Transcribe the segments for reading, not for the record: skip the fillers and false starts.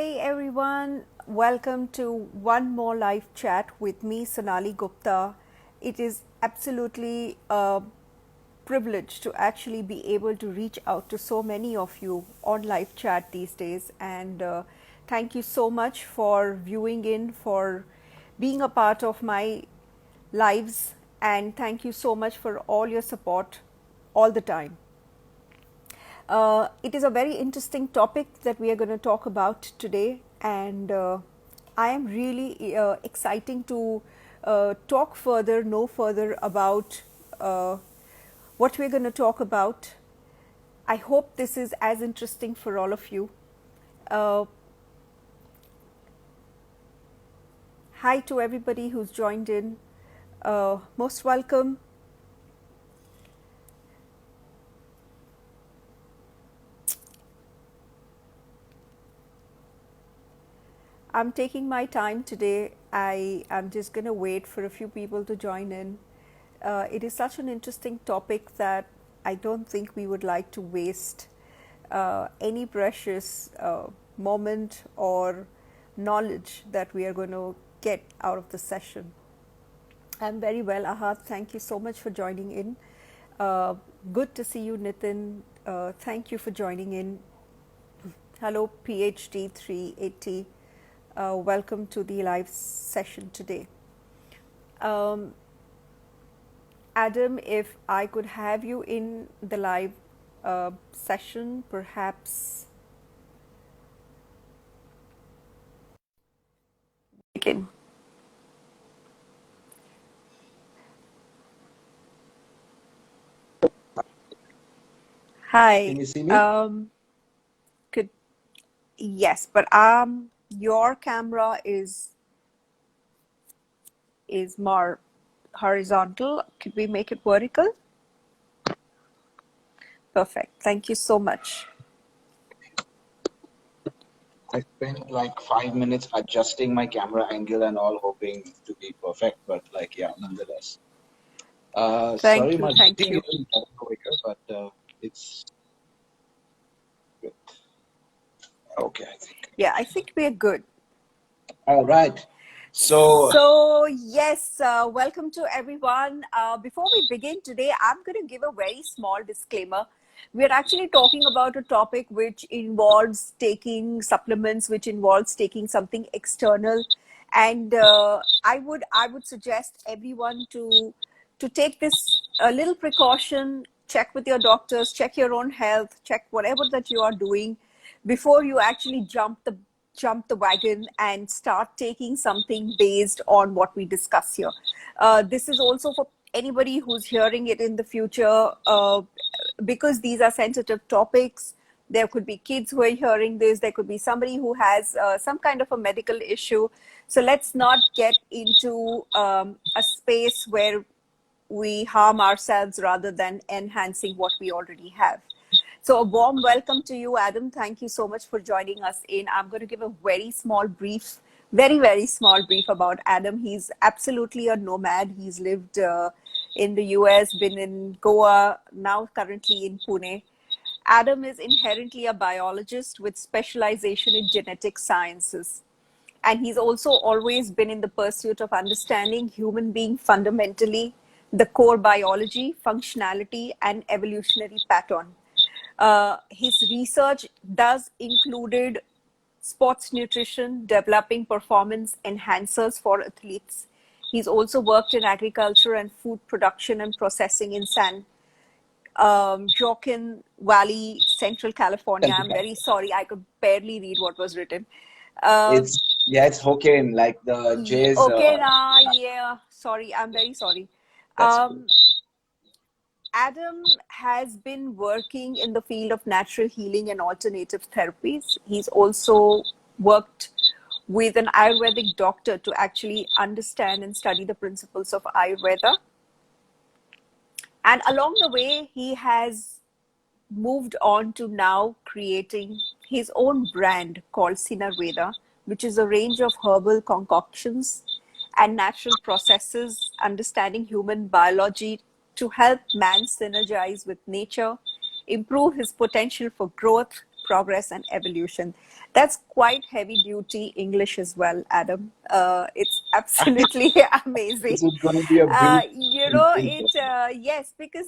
Hey everyone, welcome to one more live chat with me, Sonali Gupta. It is absolutely a privilege to actually be able to reach out to so many of you on live chat these days. And thank you so much for viewing in, for being a part of my lives. And thank you so much for all your support all the time. It is a very interesting topic that we are going to talk about today, and I am really exciting to talk further, know further about what we're going to talk about. I hope this is as interesting for all of you. Uh, Hi to everybody who's joined in. Most welcome. I'm taking my time today. I am just going to wait for a few people to join in. It is such an interesting topic that I don't think we would like to waste any precious moment or knowledge that we are going to get out of the session. I'm very well, Ahad. Thank you so much for joining in. Good to see you, Nitin. Thank you for joining in. Hello, PhD 380. Welcome to the live session today. Adam, if I could have you in the live session, perhaps begin. Hi. Can you see me? Could yes, but your camera is more horizontal. Could we make it vertical? Perfect. Thank you so much. I spent like 5 minutes adjusting my camera angle and all, hoping to be perfect, but like, yeah, nonetheless. Sorry, my Thank lighting you. isn't that quicker, but it's good. Okay, I think. Yeah, I think we're good. All right. So, Yes, welcome to everyone. Before we begin today, I'm going to give a very small disclaimer. We're actually talking about a topic which involves taking supplements, which involves taking something external, and I would suggest everyone to take this a little precaution. Check with your doctors, check your own health, check whatever that you are doing before you actually jump the wagon and start taking something based on what we discuss here. This is also for anybody who's hearing it in the future, because these are sensitive topics. There could be kids who are hearing this. There could be somebody who has some kind of a medical issue. So let's not get into a space where we harm ourselves rather than enhancing what we already have. So a warm welcome to you, Adam. Thank you so much for joining us in. I'm going to give a very small brief, very small brief about Adam. He's absolutely a nomad. He's lived in the US, been in Goa, now currently in Pune. Adam is inherently a biologist with specialization in genetic sciences. And he's also always been in the pursuit of understanding human being fundamentally, the core biology, functionality, and evolutionary pattern. His research does included sports nutrition, developing performance enhancers for athletes. He's also worked in agriculture and food production and processing in San Joaquin Valley, Central California. I'm very sorry, I could barely read what was written. it's Hokkien, like the J's. Okay, yeah, sorry, I'm very sorry. That's good. Adam has been working in the field of natural healing and alternative therapies. He's also worked with an Ayurvedic doctor to actually understand and study the principles of Ayurveda. And along the way, he has moved on to now creating his own brand called Sinarveda, which is a range of herbal concoctions and natural processes, understanding human biology to help man synergize with nature, improve his potential for growth, progress and evolution. That's quite heavy duty English as well, Adam. It's absolutely amazing. This is going to be a brief. Yes, because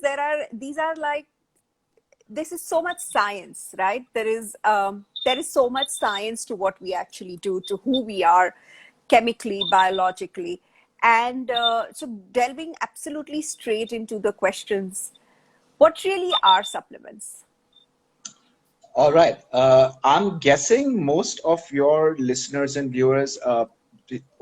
this is so much science, right? There is so much science to what we actually do, to who we are chemically, biologically. And so delving absolutely straight into the questions, what really are supplements? All right. I'm guessing most of your listeners and viewers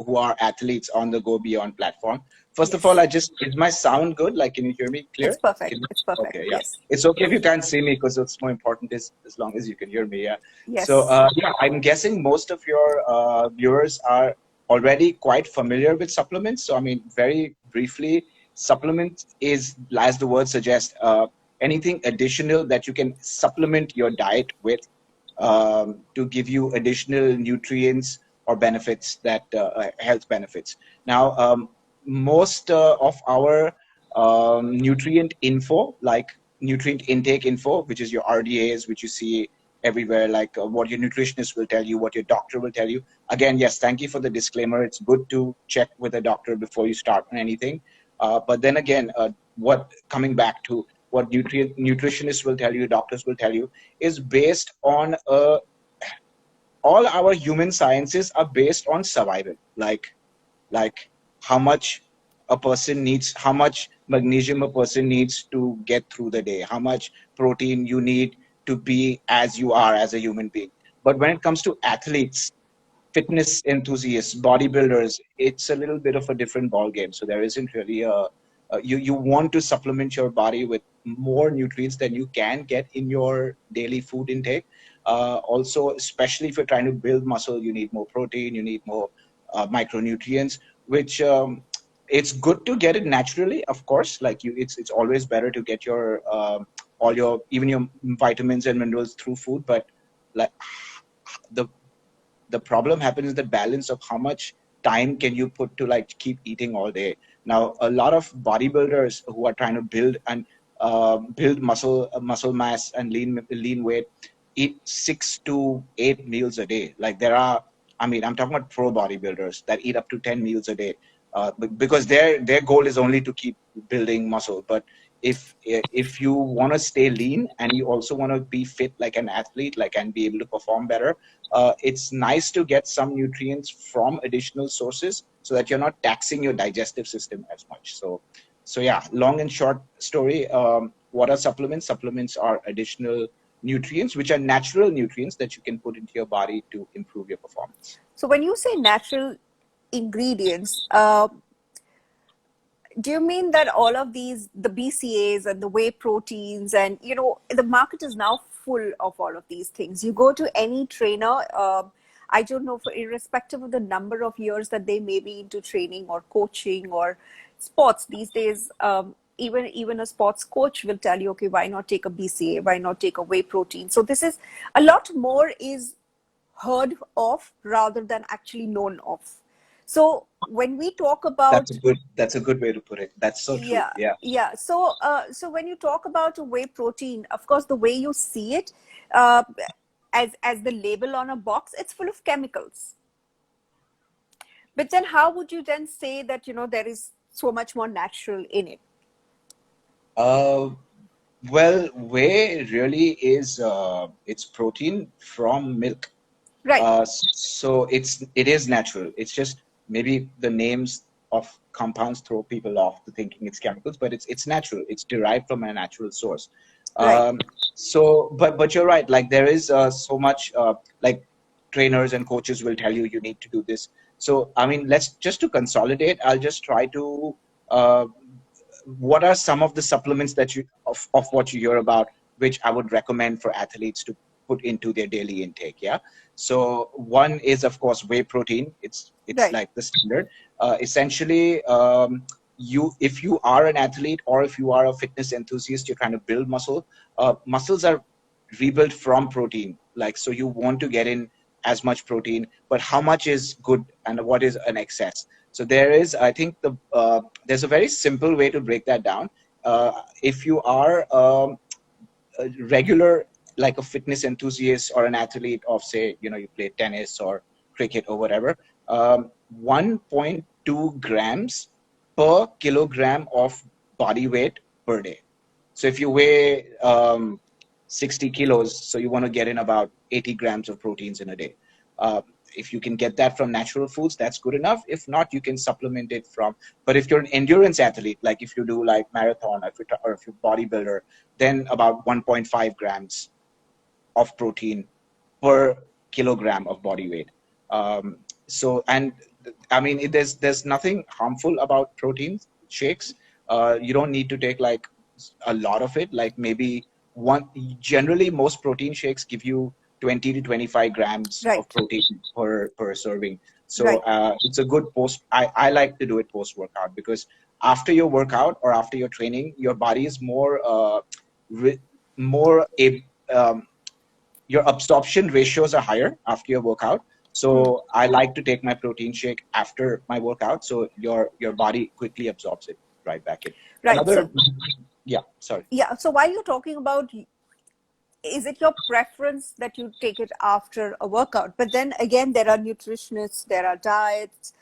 who are athletes on the Go Beyond platform. First of all, is my sound good? Like, can you hear me clear? It's perfect. It's perfect. Okay, yeah. Yes. It's okay if you can't see me, because what's more important is as long as you can hear me. Yeah. Yes. So, I'm guessing most of your viewers are already quite familiar with supplements. So, I mean, very briefly, supplement is, as the word suggests, anything additional that you can supplement your diet with to give you additional nutrients or benefits, that health benefits. Now, most of our nutrient info, like nutrient intake info, which is your RDAs, which you see everywhere, like what your nutritionist will tell you, what your doctor will tell you. Again, yes, thank you for the disclaimer. It's good to check with a doctor before you start on anything. But then again, coming back to what nutritionists will tell you, doctors will tell you, is based on all our human sciences are based on survival, like how much a person needs, how much magnesium a person needs to get through the day, how much protein you need to be as you are as a human being. But when it comes to athletes, fitness enthusiasts, bodybuilders, it's a little bit of a different ball game. So there isn't really you want to supplement your body with more nutrients than you can get in your daily food intake. Also, especially if you're trying to build muscle, you need more protein, you need more micronutrients, which it's good to get it naturally, of course. Like it's always better to get your all your, even your vitamins and minerals through food. But like the problem happens is the balance of how much time can you put to like keep eating all day. Now, a lot of bodybuilders who are trying to build and build muscle mass and lean weight eat 6 to 8 meals a day. Like I'm talking about pro bodybuilders that eat up to 10 meals a day, because their goal is only to keep building muscle. But if you want to stay lean and you also want to be fit like an athlete, like, and be able to perform better, it's nice to get some nutrients from additional sources so that you're not taxing your digestive system as much. So yeah, long and short story, what are supplements? Supplements are additional nutrients, which are natural nutrients that you can put into your body to improve your performance. So when you say natural ingredients, do you mean that all of these, the BCAAs and the whey proteins, and the market is now full of all of these things? You go to any trainer, I don't know, irrespective of the number of years that they may be into training or coaching or sports these days, even a sports coach will tell you, okay, why not take a BCAA? Why not take a whey protein? So this is a lot more is heard of rather than actually known of. So when we talk about, that's a good way to put it. That's so true. Yeah. So when you talk about a whey protein, of course, the way you see it, as the label on a box, it's full of chemicals. But then how would you then say that there is so much more natural in it? Well, whey really is it's protein from milk. Right. So it is natural. It's just maybe the names of compounds throw people off to thinking it's chemicals, but it's natural. It's derived from a natural source. Right. So, but you're right. Like there is so much like trainers and coaches will tell you need to do this. So I mean, just to consolidate, I'll just try to. What are some of the supplements that of what you hear about, which I would recommend for athletes to put into their daily intake? Yeah. So one is, of course, whey protein. It's right. like the standard. Essentially, if you are an athlete or if you are a fitness enthusiast, you're trying to build muscle. Muscles are rebuilt from protein. Like, so you want to get in as much protein, but how much is good and what is an excess? So there is, I think there's a very simple way to break that down. If you are a regular like a fitness enthusiast or an athlete of, say, you play tennis or cricket or whatever, 1.2 grams per kilogram of body weight per day. So if you weigh 60 kilos, so you want to get in about 80 grams of proteins in a day. If you can get that from natural foods, that's good enough. If not, you can supplement it from. But if you're an endurance athlete, like if you do like marathon, or if you're bodybuilder, then about 1.5 grams of protein per kilogram of body weight. So, and I mean, there's nothing harmful about protein shakes. You don't need to take like a lot of it. Like maybe one. Generally, most protein shakes give you 20 to 25 grams of Right. protein per serving. So Right. it's a good post. I like to do it post workout, because after your workout or after your training, your body is more your absorption ratios are higher after your workout. So I like to take my protein shake after my workout, so your body quickly absorbs it right back in. Right. So, Yeah, sorry. yeah. So while you're talking about, is it your preference that you take it after a workout? But then again, there are nutritionists, there are diets,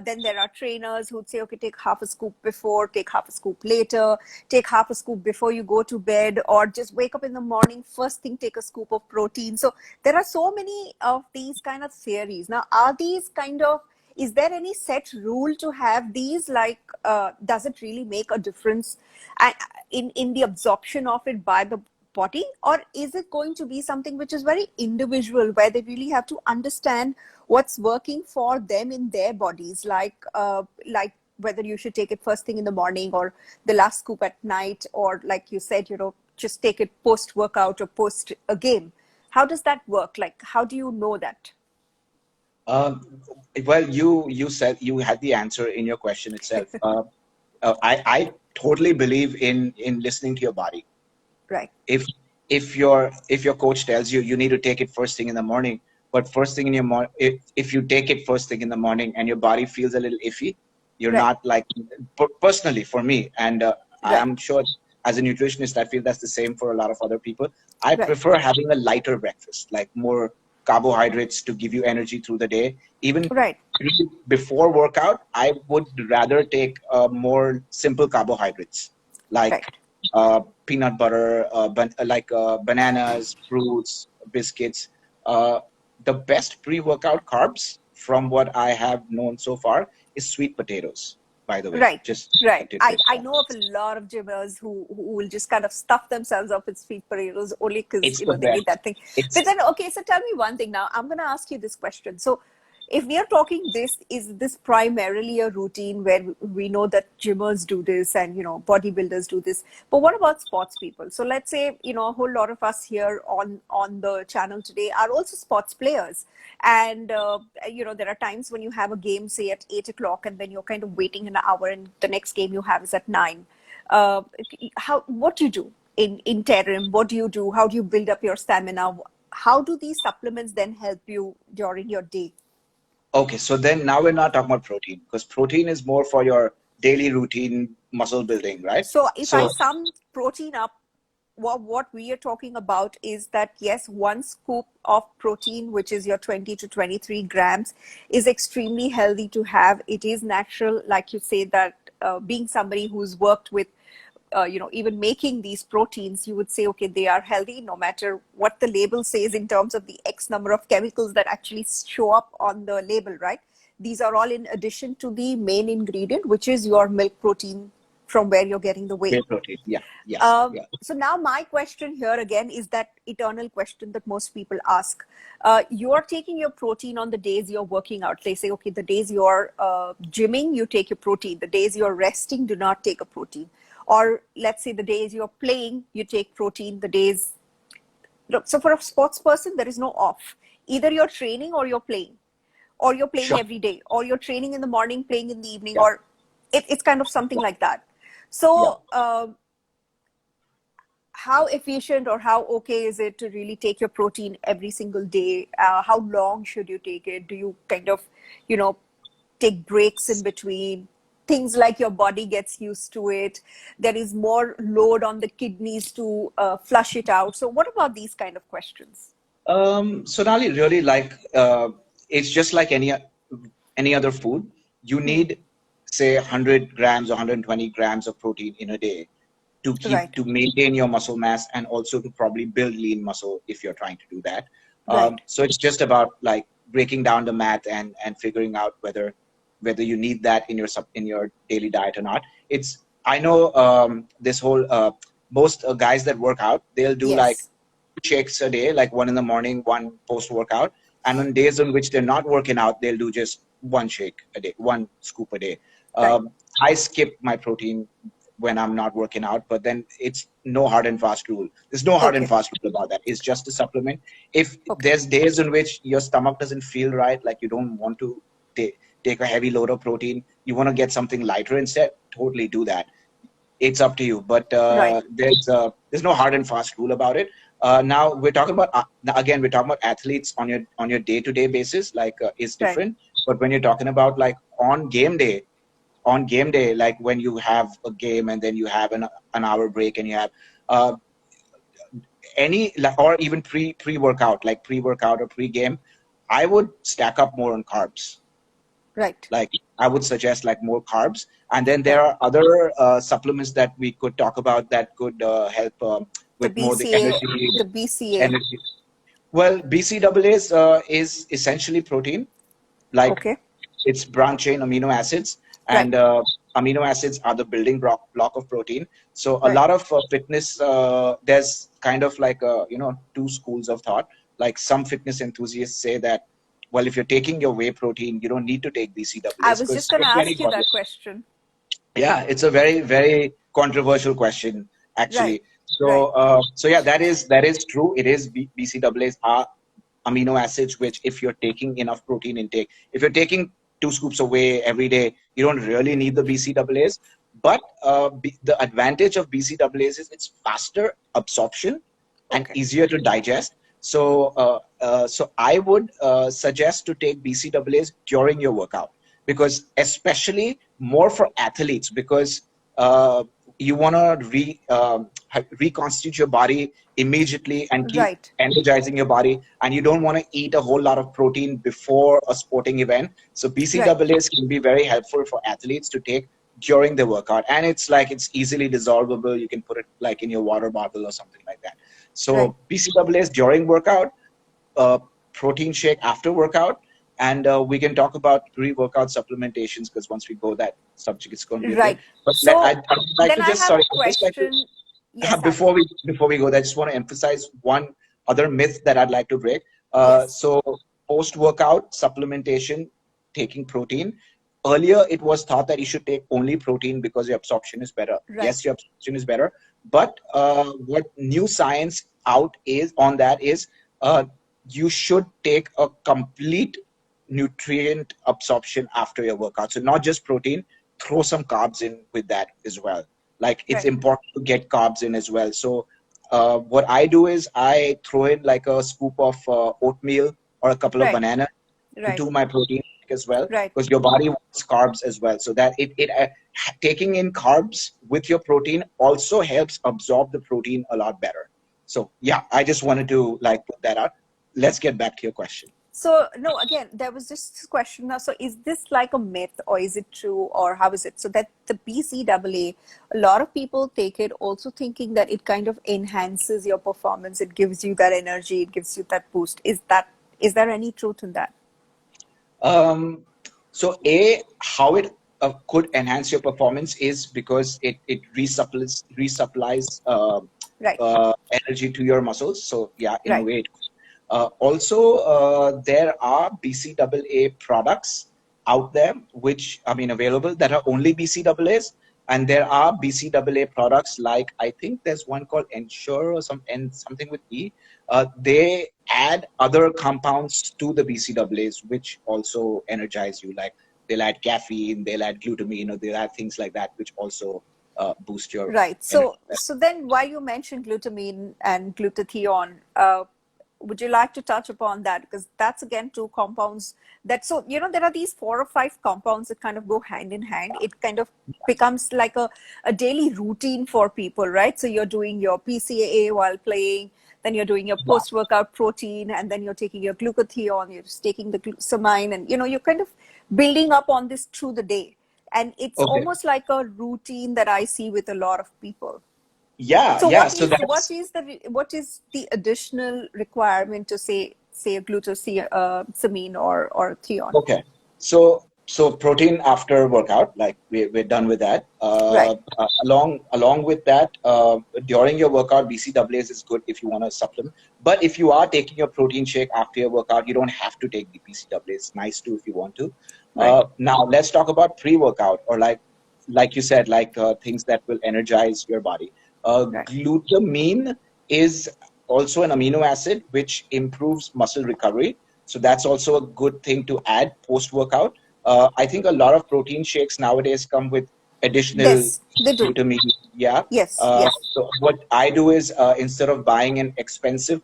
then there are trainers who'd say, okay, take half a scoop before, take half a scoop later, take half a scoop before you go to bed, or just wake up in the morning, first thing, take a scoop of protein. So there are so many of these kind of theories. Now, are these kind of, is there any set rule to have these? Like, does it really make a difference in the absorption of it by the body, or is it going to be something which is very individual, where they really have to understand what's working for them in their bodies, like whether you should take it first thing in the morning or the last scoop at night, or like you said, just take it post workout or post a game? How does that work? Like, how do you know that? Um, well, you said you had the answer in your question itself. I totally believe in listening to your body. Right. If your coach tells you need to take it first thing in the morning, but first thing in your morning, if you take it first thing in the morning and your body feels a little iffy, you're Right. not like, personally for me, and I Right. am sure as a nutritionist, I feel that's the same for a lot of other people. I Right. prefer having a lighter breakfast, like more carbohydrates to give you energy through the day. Even Right. before workout, I would rather take more simple carbohydrates, like Right. peanut butter, bananas, fruits, biscuits. The best pre-workout carbs, from what I have known so far, is sweet potatoes, by the way. Right, Just a right. I, tidbit. I know of a lot of gymmers who will just kind of stuff themselves up with sweet potatoes only because, It's the they need best. that thing. It's But then, okay, so tell me one thing now. I'm going to ask you this question. So if we are talking this, is this primarily a routine where we know that gymmers do this and, bodybuilders do this? But what about sports people? So let's say, a whole lot of us here on the channel today are also sports players. And, there are times when you have a game, say at 8 o'clock, and then you're kind of waiting an hour, and the next game you have is at 9. What do you do in interim? What do you do? How do you build up your stamina? How do these supplements then help you during your day? okay. So then now we're not talking about protein, because protein is more for your daily routine muscle building, right? So if I So sum protein up, what we are talking about is that, yes, one scoop of protein, which is your 20 to 23 grams, is extremely healthy to have. It is natural, like you say, that being somebody who's worked with, even making these proteins, you would say, okay, they are healthy no matter what the label says in terms of the X number of chemicals that actually show up on the label, right? These are all in addition to the main ingredient, which is your milk protein, from where you're getting the whey. whey protein, yeah, yeah. So now my question here again is that eternal question that most people ask. You're taking your protein on the days you're working out. They say, okay, the days you're gymming, you take your protein. The days you're resting, do not take a protein. Or let's say the days you're playing, you take protein. The days, so for a sports person, there is no off. Either you're training or you're playing, or you're playing Sure. every day, or you're training in the morning, playing in the evening, Yeah, or it's kind of something yeah, like that. yeah. So how efficient or how okay is it to really take your protein every single day? How long should you take it? Do you kind of, take breaks in between? things like your body gets used to it. There is more load on the kidneys to flush it out. So what about these kind of questions? Sonali, really, like it's just like any other food. You need, say, 100 grams or 120 grams of protein in a day Right, to maintain your muscle mass, and also to probably build lean muscle if you're trying to do that. right. So it's just about like breaking down the math and figuring out whether you need that in your daily diet or not. I know this whole most guys that work out, they'll do like Yes, shakes a day, like one in the morning, one post workout. And on days on which they're not working out, they'll do just one shake a day, one scoop a day. right. I skip my protein when I'm not working out, but then it's no hard and fast rule. There's no hard and Okay, fast rule about that. It's just a supplement. If okay. there's days in which your stomach doesn't feel right, like you don't want to take a heavy load of protein, you want to get something lighter instead, totally do that. It's up to you, but Right, there's no hard and fast rule about it. Now we're talking about again, we're talking about athletes on your day-to-day basis, like is right. different. But when you're talking about like on game day, like when you have a game and then you have an hour break and you have uh, or even pre-workout, like pre-workout or pre-game, I would stack up more on carbs. Right, Like I would suggest like more carbs, and then there right. are other supplements that we could talk about that could help The with more the BCA, the BCA. energy. Well, BCAAs is essentially protein. Like Okay, it's branch chain amino acids, right, and amino acids are the building block of protein. So a right. lot of fitness, there's kind of like two schools of thought. Like some fitness enthusiasts say that, well, if you're taking your whey protein, you don't need to take I BCAAs was just because going to ask you anybody. that question. Yeah, it's a very controversial question Right, actually. right, So yeah, that is true. It is BCAAs are amino acids, which if you're taking enough protein intake, if you're taking 2 scoops of whey every day, you don't really need the BCAAs. But the advantage of BCAAs is it's faster absorption and okay. easier to digest. So I would suggest to take BCAAs during your workout, because especially more for athletes, because uh, you want to reconstitute your body immediately and keep Right, energizing your body, and you don't want to eat a whole lot of protein before a sporting event. So right, BCAAs can be very helpful for athletes to take during the workout, and it's easily dissolvable. You can put it like in your water bottle or something like that. right, So BCAAs during workout, uh, protein shake after workout, and we can talk about pre-workout supplementations, because once we go that subject, it's going to be a bit. right. But So I'd like then to I just have a sorry, I'd just like to question. Yes, ask. before we go there, I just want to emphasize one other myth that I'd like to break. Yes, So post-workout supplementation, taking protein. Earlier, it was thought that you should take only protein because your absorption is better. Yes, right, your absorption is better, but what new science out is on that is uh, you should take a complete nutrient absorption after your workout. So not just protein, throw some carbs in with that as well. Like it's right, important to get carbs in as well. So what I do is I throw in like a scoop of oatmeal or a couple of right, bananas right, into my protein as well, right, because your body wants carbs as well. So that taking in carbs with your protein also helps absorb the protein a lot better. So yeah, I just wanted to like put that out. Let's get back to your question. So, no, again, there was this question now. So, is this like a myth or is it true or how is it? So, that the BCAA, a lot of people take it also thinking that it kind of enhances your performance. It gives you that energy, it gives you that boost. Is there any truth in that? Um, how it could enhance your performance is because it resupplies Right, energy to your muscles. So yeah, in a right, way, also there are BCAA products out there, which I mean available, that are only BCAAs, and there are BCAA products like I think there's one called Ensure or something with E. They add other compounds to the BCAAs, which also energize you. Like they'll add caffeine, they'll add glutamine, or they'll add things like that, which also boost your right. energy. So then why you mentioned glutamine and glutathione? Would you like to touch upon that? Because that's again two compounds that, so, there are these 4 or 5 compounds that kind of go hand in hand. It kind of becomes like a daily routine for people, right? So you're doing your PCAA while playing, then you're doing your post-workout protein, and then you're taking your glutathione, you're just taking the glucosamine, and, you're kind of building up on this through the day. And it's Okay. almost like a routine that I see with a lot of people. Yeah, So yeah. what So is that's what is the additional requirement to say a glucosamine or theon? okay. So protein after workout, like we're done with that. Right. Along with that, during your workout, BCAAs is good if you want to supplement. But if you are taking your protein shake after your workout, you don't have to take the BCAAs. It's nice to if you want to. Right. Now let's talk about pre-workout, or like you said, things that will energize your body. Right. Glutamine is also an amino acid which improves muscle recovery. So that's also a good thing to add post-workout. I think a lot of protein shakes nowadays come with additional Yes, they do. glutamine. Yeah. Yes. Yes. So what I do is instead of buying an expensive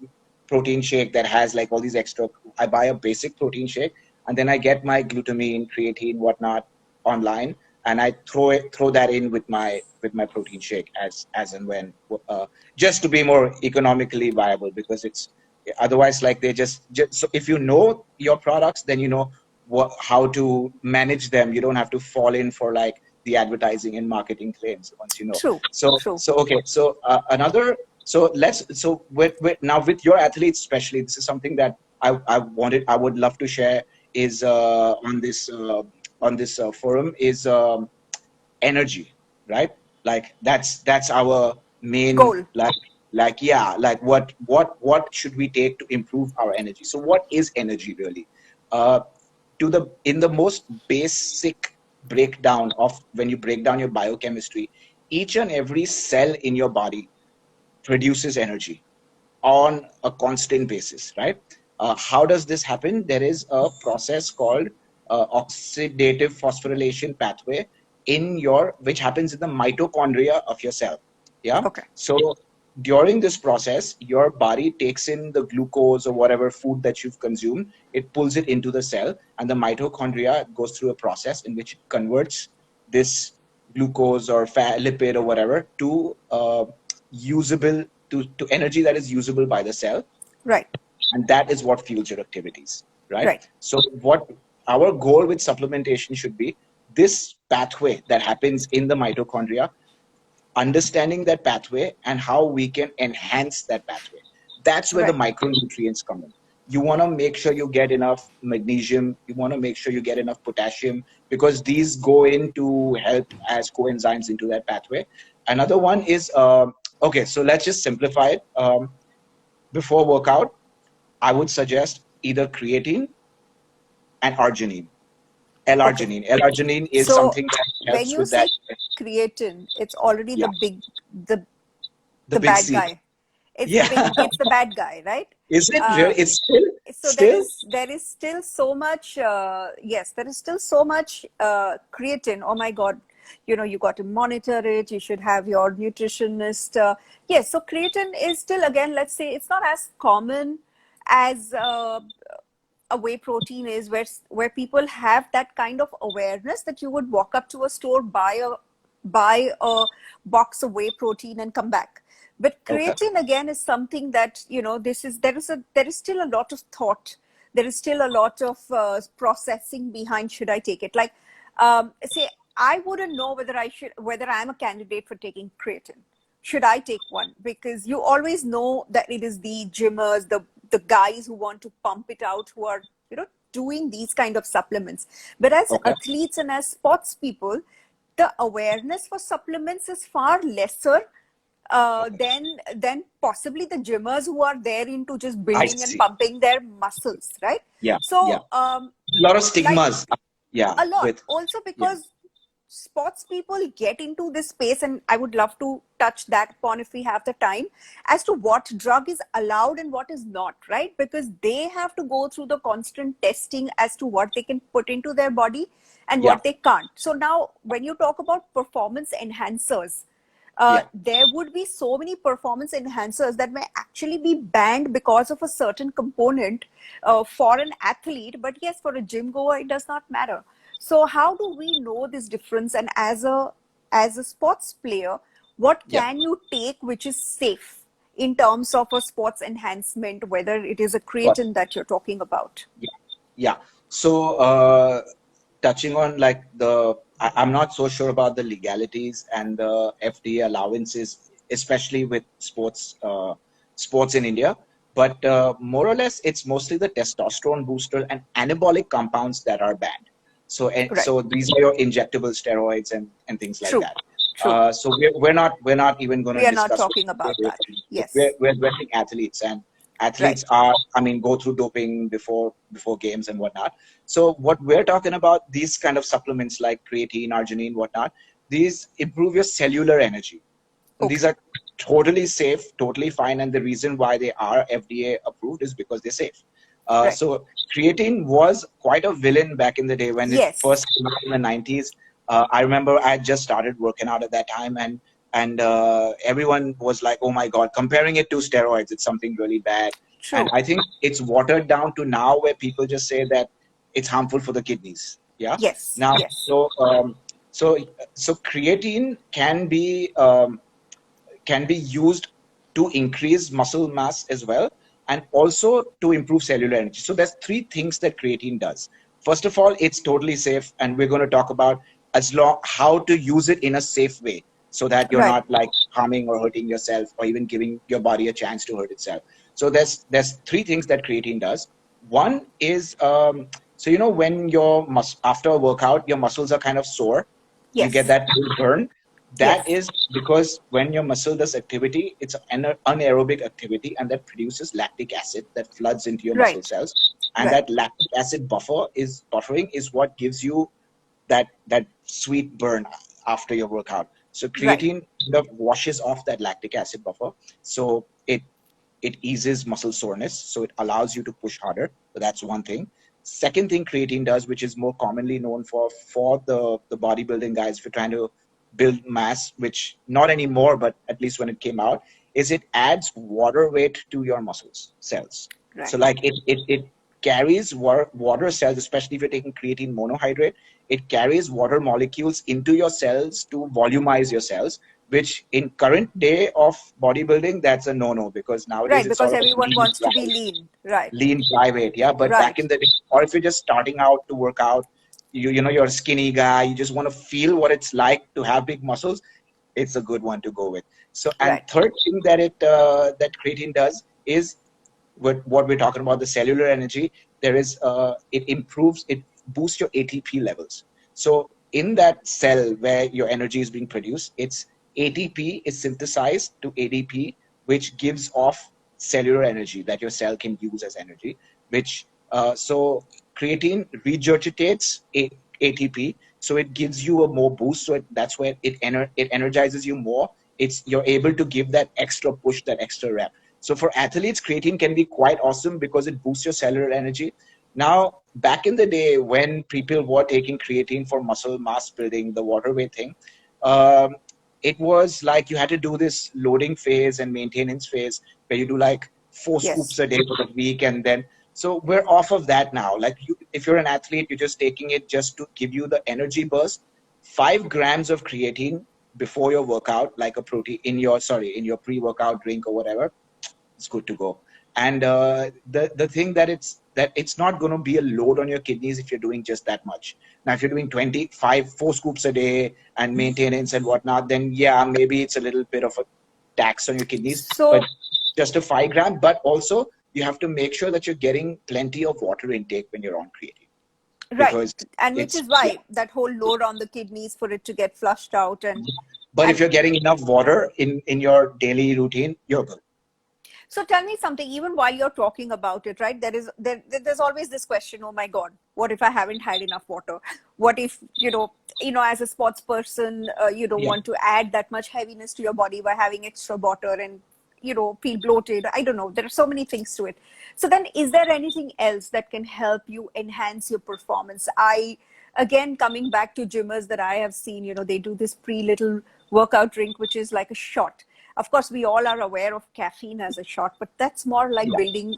protein shake that has like all these extra, I buy a basic protein shake, and then I get my glutamine, creatine, whatnot online, and I throw that in with my protein shake as and when, just to be more economically viable, because it's otherwise like they just so if you know your products, then you know how to manage them. You don't have to fall in for like the advertising and marketing claims once you know. True. So True. so okay. So now with your athletes especially, this is something that I would love to share is on this forum is energy, right? Like that's our main Goal. what should we take to improve our energy? So what is energy really? Uh, in the most basic breakdown of when you break down your biochemistry, each and every cell in your body produces energy on a constant basis, right? How does this happen? There is a process called oxidative phosphorylation pathway which happens in the mitochondria of your cell. Yeah. Okay. So during this process, your body takes in the glucose or whatever food that you've consumed, it pulls it into the cell, and the mitochondria goes through a process in which it converts this glucose or fat, lipid or whatever to usable to energy that is usable by the cell, Right. and that is what fuels your activities, right? Right. So what our goal with supplementation should be, this pathway that happens in the mitochondria, understanding that pathway and how we can enhance that pathway. That's where the Right. micronutrients come in. You want to make sure you get enough magnesium, you want to make sure you get enough potassium, because these go in to help as coenzymes into that pathway. Another one is okay, so let's just simplify it. Before workout, I would suggest either creatine and arginine. Okay. L-arginine. L-arginine is So something that when helps you with that. say creatine, it's already Yeah, the the big bad C. guy. Yeah. It's the bad guy, right? Is it Uh, really? It's so still? there is still so much. Yes, there is still so much creatine. Oh my God! You got to monitor it. You should have your nutritionist. Yes, so creatine is still, again, let's say it's not as common as a whey protein is, where people have that kind of awareness that you would walk up to a store, buy a box of whey protein and come back. But Okay. creatine, again, is something that, there is still a lot of thought, there is still a lot of processing behind, should I take it? Like, say I wouldn't know whether I'm a candidate for taking creatine. Should I take one? Because you always know that it is the gymmers, the guys who want to pump it out, who are doing these kind of supplements. But as Okay. athletes and as sports people, the awareness for supplements is far lesser Okay. than possibly the gymmers who are there into just I building and see. pumping their muscles, right? Yeah. Yeah. So A lot of like stigmas. Yeah. a lot, With also yeah. because sports people get into this space, and I would love to touch that upon if we have the time, as to what drug is allowed and what is not, right? Because they have to go through the constant testing as to what they can put into their body and Yeah. what they can't. So now when you talk about performance enhancers, Yeah. there would be so many performance enhancers that may actually be banned because of a certain component for an athlete. But yes, for a gym goer, it does not matter. So how do we know this difference? And as a sports player, what Yeah. can you take which is safe in terms of a sports enhancement, whether it is a Got creatine that you're talking about? Yeah. Yeah. So, touching on like I'm not so sure about the legalities and the FDA allowances, especially with sports in India. But more or less, it's mostly the testosterone booster and anabolic compounds that are banned. So, Right. so these are your injectable steroids and things like True. that. True. So we're not even going to We are not discuss talking about that. we're, Yes. we're addressing athletes, and Right. athletes are, I mean, go through doping before games and whatnot. So what we're talking about, these kind of supplements like creatine, arginine, whatnot, these improve your cellular energy. And these Okay. are totally safe, totally fine. And the reason why they are FDA approved is because they're safe. Right. So creatine was quite a villain back in the day when it Yes. first came out in the 90s. I remember I had just started working out at that time, and everyone was like, "Oh my God!" Comparing it to steroids, it's something really bad. And True. I think it's watered down to now where people just say that it's harmful for the kidneys. Yeah. Yes. Now, Yes. so so creatine can be used to increase muscle mass as well, and also to improve cellular energy. So there's three things that creatine does. First of all, it's totally safe, and we're going to talk about how to use it in a safe way so that you're Right. not like harming or hurting yourself or even giving your body a chance to hurt itself. So there's three things that creatine does. One is so when after a workout your muscles are kind of sore, you get Yes. that burn. That Yes. is because when your muscle does activity, it's an anaerobic activity, and that produces lactic acid that floods into your muscle Right. cells. And Right. that lactic acid buffering is what gives you that sweet burn after your workout. So Right. creatine kind of washes off that lactic acid buffer, so it eases muscle soreness, so it allows you to push harder. So that's one thing. Second thing creatine does, which is more commonly known for the bodybuilding guys, if you're trying to build mass, which not anymore, but at least when it came out, is it adds water weight to your muscles cells. So Right. like it carries water cells, especially if you're taking creatine monohydrate, it carries water molecules into your cells to volumize your cells, which in current day of bodybuilding, that's a no-no, because nowadays Right. it's Because sort of everyone wants to be lean. Right. lean private. Yeah. But back Right. in the day, or if you're just starting out to work out, you're a skinny guy, you just want to feel what it's like to have big muscles, it's a good one to go with. So, and Right. third thing that creatine does is what we're talking about, the cellular energy. It boosts your ATP levels. So in that cell where your energy is being produced, it's ATP is synthesized to ADP, which gives off cellular energy that your cell can use as energy. So creatine regurgitates ATP, so it gives you a more boost. So that's where it energizes you more. You're able to give that extra push, that extra rep. So for athletes, creatine can be quite awesome because it boosts your cellular energy. Now, back in the day when people were taking creatine for muscle mass building, the water weight thing, um, it was like you had to do this loading phase and maintenance phase where you do like 4 scoops Yes. a day for the week, and then so we're off of that now. Like if you're an athlete, you're just taking it just to give you the energy burst. 5 grams of creatine before your workout, like a protein in your pre-workout drink or whatever, it's good to go. And the thing that it's not going to be a load on your kidneys if you're doing just that much. Now, if you're doing 4 scoops a day and maintenance and whatnot, then yeah, maybe it's a little bit of a tax on your kidneys. But So, just a 5 gram. But also, you have to make sure that you're getting plenty of water intake when you're on creatine, right. because And which it's is yeah. why that whole load on the kidneys for it to get flushed out. But if And you're getting enough water in your daily routine, you're good. so tell me something, even while you're talking about it, right? There's always this question, oh my God, what if I haven't had enough water? What if, as a sports person, you don't Yeah. want to add that much heaviness to your body by having extra water and, feel bloated. I don't know. There are so many things to it. So then is there anything else that can help you enhance your performance? Again, coming back to gymmers that I have seen, they do this pre-little workout drink, which is like a shot. Of course, we all are aware of caffeine as a shot, but that's more like Yeah. building,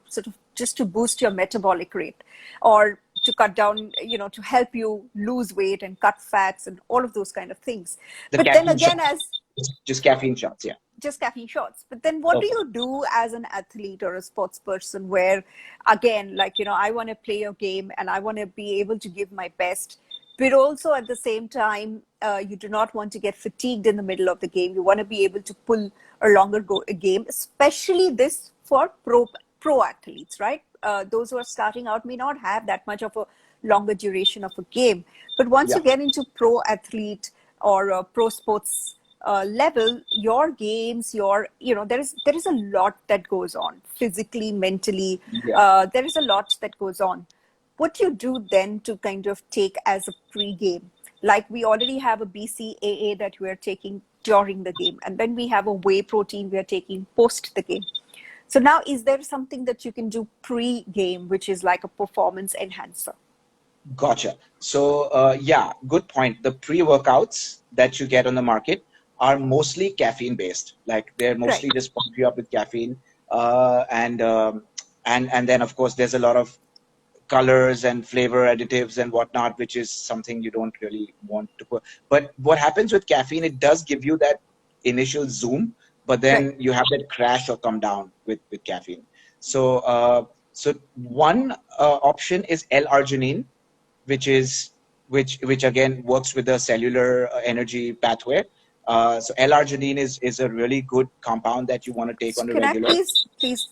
sort of just to boost your metabolic rate, or to cut down, to help you lose weight and cut fats and all of those kind of things. The But then caffeine again, shots. as Just caffeine shots. Yeah. just caffeine shots. But then what do Okay. you do as an athlete or a sports person where, again, like, I want to play a game and I want to be able to give my best, but also at the same time, you do not want to get fatigued in the middle of the game. You want to be able to pull a longer game, especially this for pro athletes, right? Those who are starting out may not have that much of a longer duration of a game. But once Yeah. you get into pro athlete or pro sports level, your games, there is a lot that goes on physically, mentally. Yeah. There is a lot that goes on. What do you do then to kind of take as a pre-game? Like, we already have a BCAA that we are taking during the game, and then we have a whey protein we are taking post the game. So now, is there something that you can do pre-game, which is like a performance enhancer? Gotcha. So, yeah, good point. The pre-workouts that you get on the market are mostly caffeine based. Like, they're Right. mostly just pump you up with caffeine. And then of course there's a lot of colors and flavor additives and whatnot, which is something you don't really want to put. But what happens with caffeine, it does give you that initial zoom, but Right. then you have that crash or come down with caffeine. So one option is L-Arginine, which again works with the cellular energy pathway. So L-Arginine is a really good compound that you want to take So on a can I regular. please,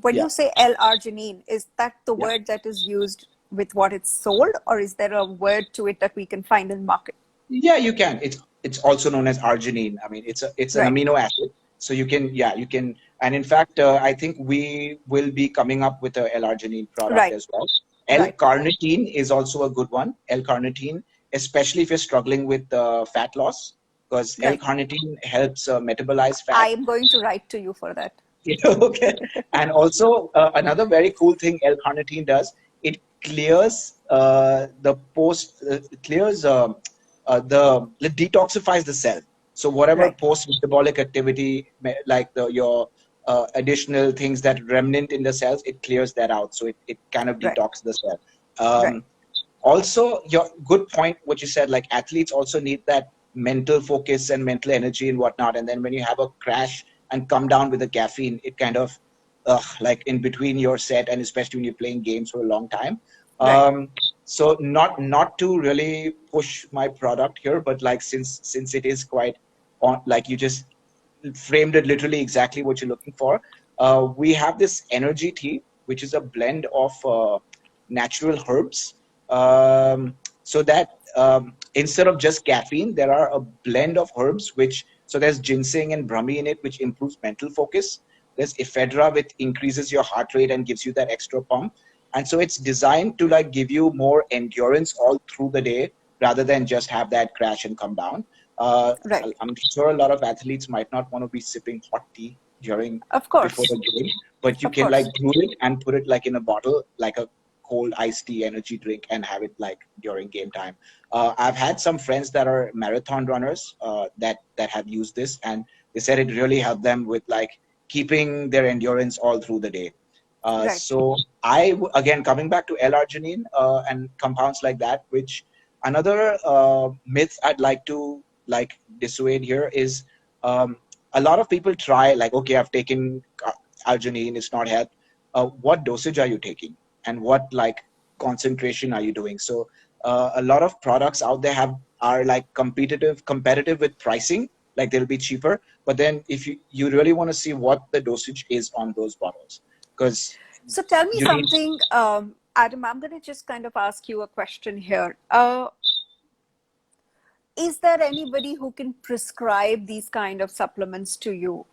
when Yeah, you say L-Arginine, is that the yeah. word that is used with what it's sold, or is there a word to it that we can find in the market? Yeah, you can. It's also known as arginine. I mean, it's an Right. amino acid. So you can. And in fact, I think we will be coming up with a L-arginine product Right. as well. Right. L-carnitine is also a good one. L-carnitine, especially if you're struggling with fat loss, because Right. L-carnitine helps metabolize I fat. am going to write to you for that. Okay. And also another very cool thing L-carnitine does, it clears it clears it detoxifies the cell. So whatever Right. post-metabolic activity, like your additional things that remnant in the cells, it clears that out. So it kind of Right. detox the cell. Right. Also, your good point, what you said, like athletes also need that mental focus and mental energy and whatnot. And then when you have a crash and come down with the caffeine, it kind of like in between your set, and especially when you're playing games for a long time. Right. So not to really push my product here, but like since it is quite on, like you just framed it literally exactly what you're looking for. We have this energy tea, which is a blend of natural herbs. So that instead of just caffeine, there are a blend of herbs, so there's ginseng and brahmi in it, which improves mental focus. There's ephedra, which increases your heart rate and gives you that extra pump. And so it's designed to like give you more endurance all through the day rather than just have that crash and come down. Right. I'm sure a lot of athletes might not want to be sipping hot tea Of before course. the game, but you Of can like course. brew it and put it like in a bottle, like a cold iced tea energy drink, and have it like during game time. I've had some friends that are marathon runners that have used this, and they said it really helped them with like keeping their endurance all through the day. Right. So again, coming back to L-arginine and compounds like that, which another myth I'd like to like dissuade here is a lot of people try like, okay, I've taken arginine, it's not helped. What dosage are you taking, and what like concentration are you doing? So a lot of products out there are like competitive with pricing, like they'll be cheaper. But then if you really want to see what the dosage is on those bottles, because So tell me you need. something, Adam. I'm going to just kind of ask you a question here. Is there anybody who can prescribe these kind of supplements to you?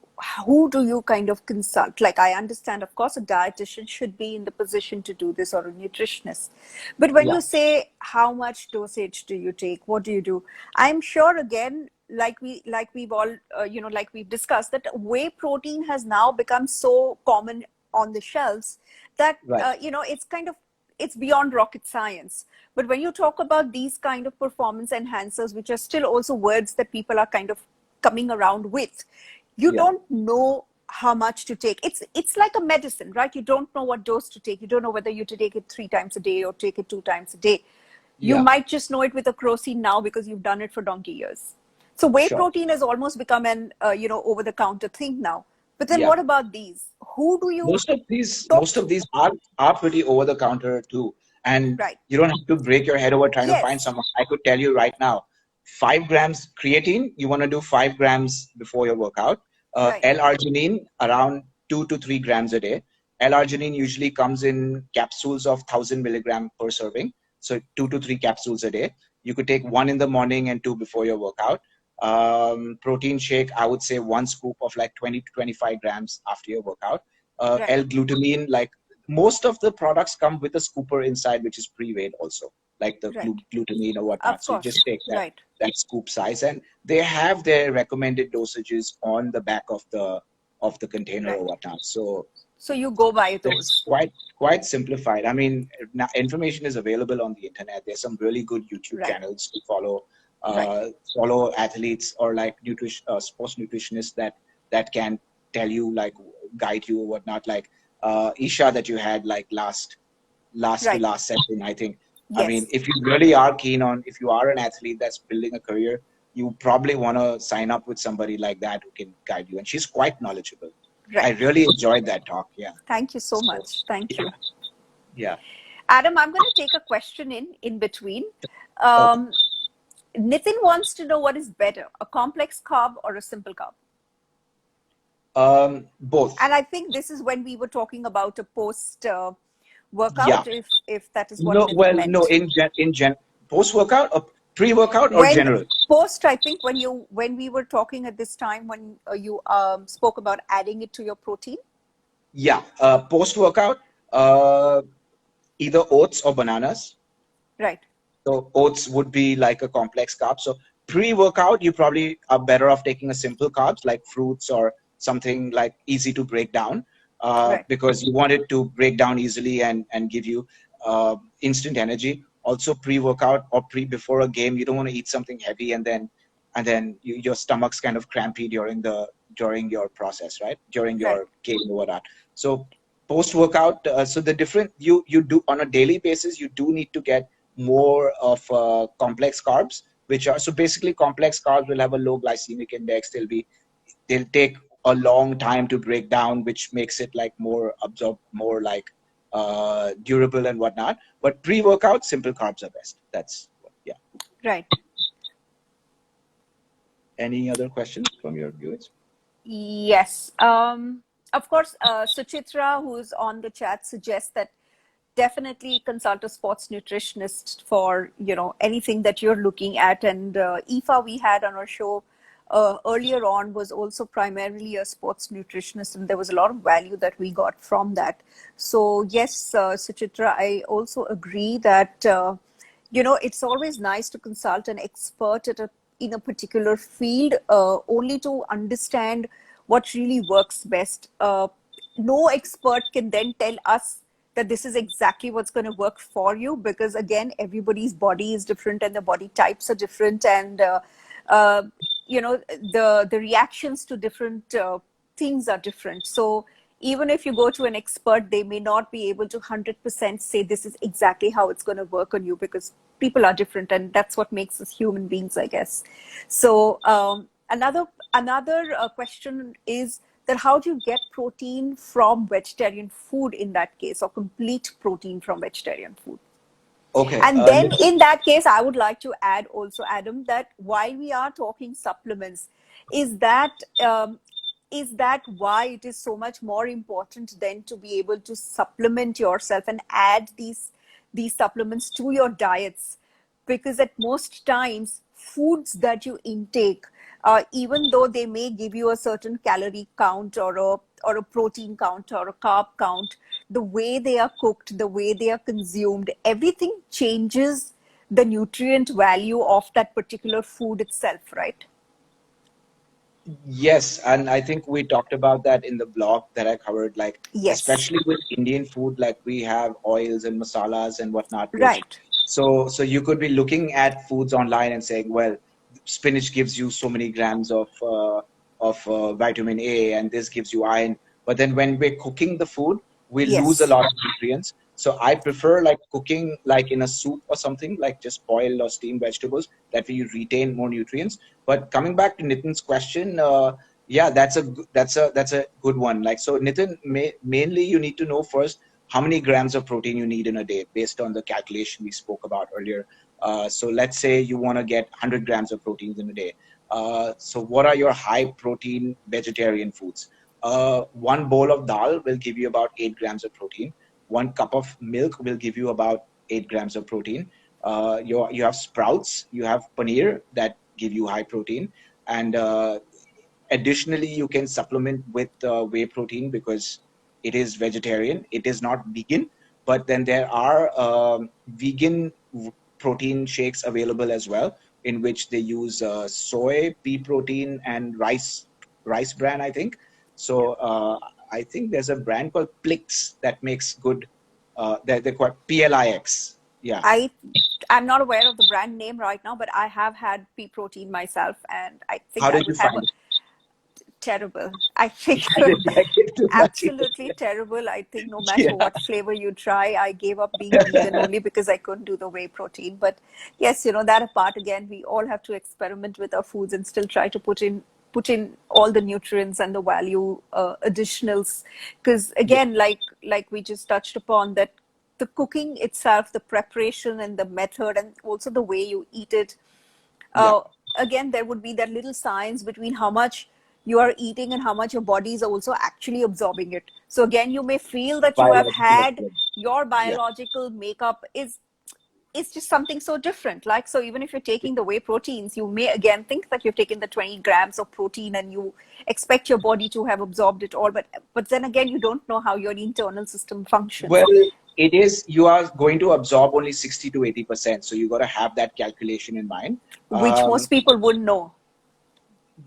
Who do you kind of consult? Like, I understand, of course, a dietitian should be in the position to do this, or a nutritionist. But when Yeah, you say how much dosage do you take, what do you do? I'm sure, again, like we've discussed, that whey protein has now become so common on the shelves that right. it's kind of it's beyond rocket science. But when you talk about these kind of performance enhancers, which are still also words that people are kind of coming around with, you don't know how much to take. It's like a medicine, right? You don't know what dose to take. You don't know whether you to take it 3 times a day or take it 2 times a day. You might just know it with a crocine now because you've done it for donkey years. So whey protein has almost become an over-the-counter thing now. But then what about these? Who do you most of these are pretty over the counter too, and you don't have to break your head over trying to find someone. I could tell you right now, 5 grams creatine, you want to do 5 grams before your workout. L-Arginine around 2 to 3 grams a day. L-Arginine usually comes in capsules of 1,000 milligram per serving, so 2 to 3 capsules a day. You could take 1 in the morning and 2 before your workout. Protein shake, I would say 1 scoop of like 20 to 25 grams after your workout. L-glutamine, like most of the products come with a scooper inside, which is pre-weighed also, like the glutamine or whatnot. So you just take that scoop size, and they have their recommended dosages on the back of the container or whatnot. So you go by those. It's quite simplified. I mean, information is available on the internet. There's some really good YouTube channels to follow. Follow athletes or like sports nutritionists that can tell you, like guide you or whatnot, like Isha that you had like last session, I think. I mean, if you really are keen on, if you are an athlete that's building a career, you probably want to sign up with somebody like that who can guide you, and she's quite knowledgeable. I really enjoyed that talk. Thank you so much. Thank you. Adam, I'm going to take a question in between. Nitin wants to know, what is better, a complex carb or a simple carb? Both. And I think this is when we were talking about a post workout, if that is what Nitin meant. No, in post workout or pre-workout or general? Post, I think when we were talking at this time, when you spoke about adding it to your protein. Post workout, either oats or bananas. So oats would be like a complex carb. So pre-workout, you probably are better off taking a simple carbs like fruits or something like easy to break down, because you want it to break down easily and give you instant energy. Also pre-workout or before a game, you don't want to eat something heavy and then your stomach's kind of crampy during your process, right? During your game or whatnot. So post-workout, so the different you do on a daily basis, you do need to get more of complex carbs, which are, so basically complex carbs will have a low glycemic index. They'll take a long time to break down, which makes it like more absorbed, more like durable and whatnot. But pre-workout, simple carbs are best. That's Any other questions from your viewers? Yes. Of course, Suchitra, who's on the chat, suggests that definitely consult a sports nutritionist for anything that you're looking at. And Aoife, we had on our show earlier on, was also primarily a sports nutritionist, and there was a lot of value that we got from that. So yes, Suchitra, I also agree that it's always nice to consult an expert in a particular field, only to understand what really works best. No expert can then tell us that this is exactly what's going to work for you, because again, everybody's body is different and the body types are different, and the reactions to different things are different. So even if you go to an expert, they may not be able to 100% say this is exactly how it's going to work on you, because people are different, and that's what makes us human beings, I guess. So another question is that how do you get protein from vegetarian food in that case, or complete protein from vegetarian food? Okay. And then in that case, I would like to add also, Adam, that while we are talking supplements, is that why it is so much more important then to be able to supplement yourself and add these supplements to your diets? Because at most times, foods that you intake, even though they may give you a certain calorie count or a protein count or a carb count, the way they are cooked, the way they are consumed, everything changes the nutrient value of that particular food itself, right? Yes, and I think we talked about that in the blog that I covered, like Yes, especially with Indian food, like we have oils and masalas and whatnot, which right. so you could be looking at foods online and saying, well, spinach gives you so many grams of vitamin A, and this gives you iron. But then when we're cooking the food, we lose a Yes, lot of nutrients. So I prefer like cooking like in a soup or something, like just boil or steam vegetables, that way you retain more nutrients. But coming back to Nitin's question, yeah, that's a good one. Like so, Nitin, mainly you need to know first how many grams of protein you need in a day based on the calculation we spoke about earlier. So let's say you want to get 100 grams of proteins in a day. So what are your high protein vegetarian foods? One bowl of dal will give you about 8 grams of protein. One cup of milk will give you about 8 grams of protein. You have sprouts, you have paneer that give you high protein, and additionally you can supplement with whey protein because it is vegetarian, it is not vegan, but then there are vegan protein shakes available as well, in which they use soy, pea protein, and rice bran, I think. So I think there's a brand called Plix that makes good they're called Plix. Yeah. I I'm not aware of the brand name right now, but I have had pea protein myself, and I How think I did you would have find a it? terrible. I think I didn't like it too much. absolutely terrible. I think no matter Yeah. what flavor you try, I gave up being vegan only because I couldn't do the whey protein. But yes, that apart, again, we all have to experiment with our foods and still try to put in all the nutrients and the value additionals. Because Yeah. again, like we just touched upon, that the cooking itself, the preparation and the method, and also the way you eat it, Yeah. uh, again, there would be that little science between how much you are eating and how much your body is also actually absorbing it. So again, you may feel that you have Biological had approach. your Yeah. biological makeup is just something so different. Like, so even if you're taking the whey proteins, you may again think that you've taken the 20 grams of protein and you expect your body to have absorbed it all, but then again, you don't know how your internal system functions, Well, it is, you are going to absorb only 60 to 80%. So you got to have that calculation in mind. which Um, most people wouldn't know.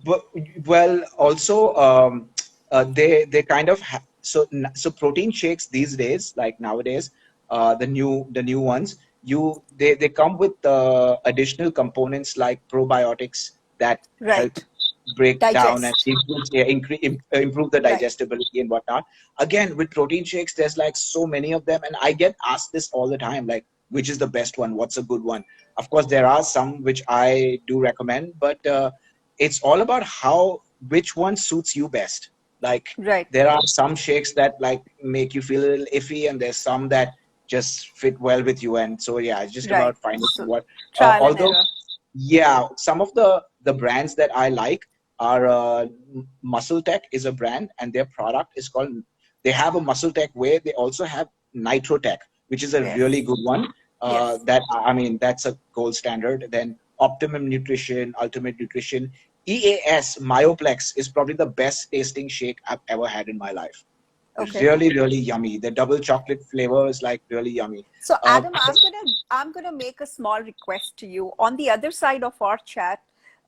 but, well, also, they kind of so protein shakes these days, like nowadays, the new ones, they come with additional components like probiotics that help Right. break down and Digest. improve the Right. digestibility and whatnot. Again, with protein shakes, there's like so many of them, and I get asked this all the time, like, which is the best one? What's a good one? Of course, there are some which I do recommend, but it's all about which one suits you best. Like, Right. there are some shakes that like make you feel a little iffy, and there's some that just fit well with you. And so yeah, it's just Right. about finding So what. trial and Although error. yeah, some of the brands that I like are Muscle Tech is a brand, and their product is called. They have a Muscle Tech whey. They also have Nitro Tech, which is a really Yes. good one. Yes. That I mean, that's a gold standard. Then Optimum Nutrition, Ultimate Nutrition, EAS Myoplex is probably the best tasting shake I've ever had in my life. Okay. Really, really yummy. The double chocolate flavor is like really yummy. So Uh, Adam, I'm gonna make a small request to you. On the other side of our chat,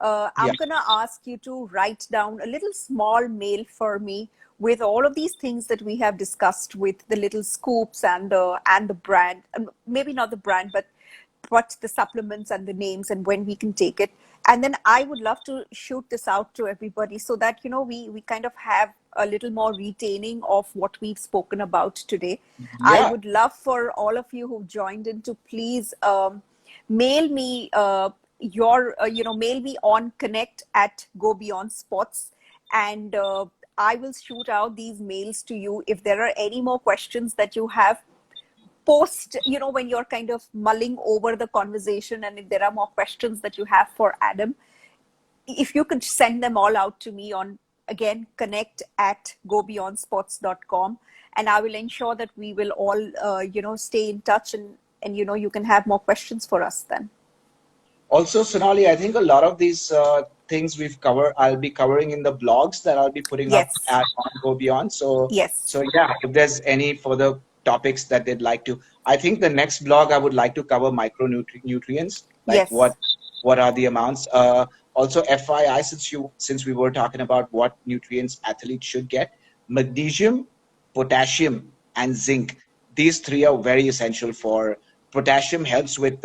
yeah, I'm gonna ask you to write down a little small mail for me with all of these things that we have discussed, with the little scoops and the brand, maybe not the brand, but the supplements and the names and when we can take it. And then I would love to shoot this out to everybody so that we kind of have a little more retaining of what we've spoken about today. I yeah. would love for all of you who've joined in to please mail me mail me on connect at Go Beyond Sports, and I will shoot out these mails to you. If there are any more questions that you have post, when you're kind of mulling over the conversation, and if there are more questions that you have for Adam, if you could send them all out to me on, again, connect at gobeyondsports.com, and I will ensure that we will all stay in touch, and you can have more questions for us then. Also, Sonali, I think a lot of these things we've covered, I'll be covering in the blogs that I'll be putting up Yes. at on Go Beyond. Yes. So yeah, if there's any further topics that they'd like to, I think the next blog I would like to cover micronutrients, like Yes. what are the amounts. Also, FYI, since we were talking about what nutrients athletes should get, magnesium, potassium, and zinc. These three are very essential for potassium helps with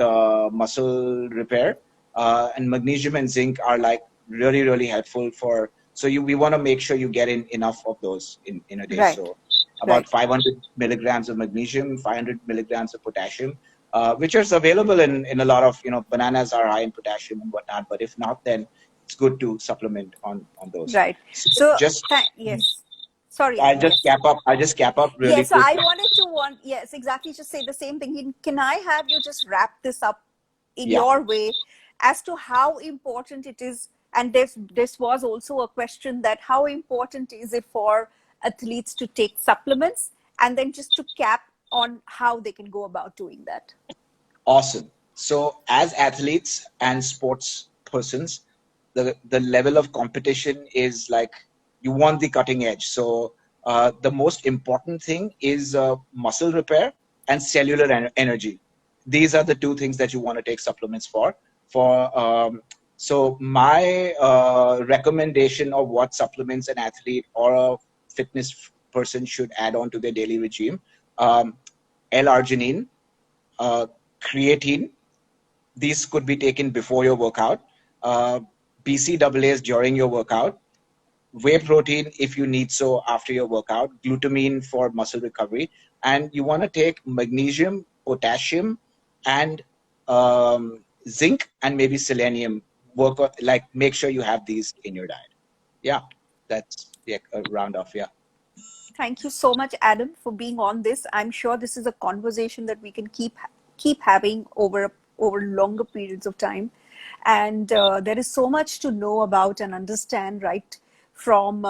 muscle repair, and magnesium and zinc are like really, really helpful for. So we want to make sure you get in enough of those in a day. Right. So about Right. 500 milligrams of magnesium, 500 milligrams of potassium, which is available in a lot of, bananas are high in potassium and whatnot. But if not, then it's good to supplement on those. Right. So So, just yes. Sorry, I'll Adam. just Yes. cap up. I'll just cap up really Yes, so quick. I wanted to yes, exactly, just say the same thing. Can I have you just wrap this up in Yeah. your way as to how important it is? And this was also a question that how important is it for athletes to take supplements, and then just to cap on how they can go about doing that. Awesome. So as athletes and sports persons, the level of competition is like you want the cutting edge. So the most important thing is muscle repair and cellular energy. These are the two things that you want to take supplements for. So my recommendation of what supplements an athlete or a fitness person should add on to their daily regime: L-Arginine, uh, creatine. These could be taken before your workout. BCAAs during your workout. Whey protein if you need so after your workout. Glutamine for muscle recovery. And you want to take magnesium, potassium, and zinc, and maybe selenium. Make sure you have these in your diet. Yeah, that's a round off. Yeah. Thank you so much, Adam, for being on this. I'm sure this is a conversation that we can keep having over longer periods of time, and there is so much to know about and understand, right, from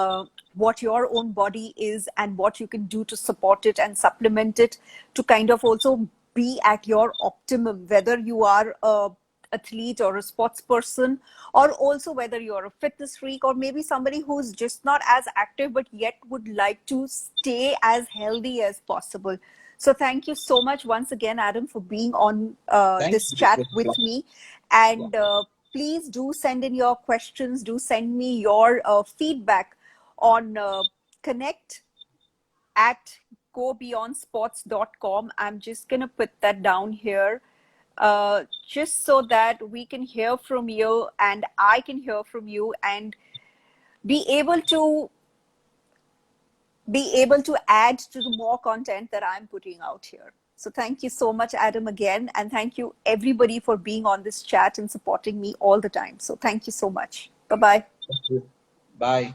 what your own body is and what you can do to support it and supplement it to kind of also be at your optimum, whether you are a athlete or a sports person, or also whether you're a fitness freak, or maybe somebody who's just not as active but yet would like to stay as healthy as possible. So thank you so much once again, Adam, for being on Thank this you. This chat was with fun. me. Yeah. And please do send in your questions, do send me your feedback on connect at gobeyondsports.com. I'm just going to put that down here, just so that we can hear from you and I can hear from you and be able to add to the more content that I'm putting out here. So thank you so much, Adam, again. And thank you everybody for being on this chat and supporting me all the time. So thank you so much. Bye-bye. Thank you. Bye.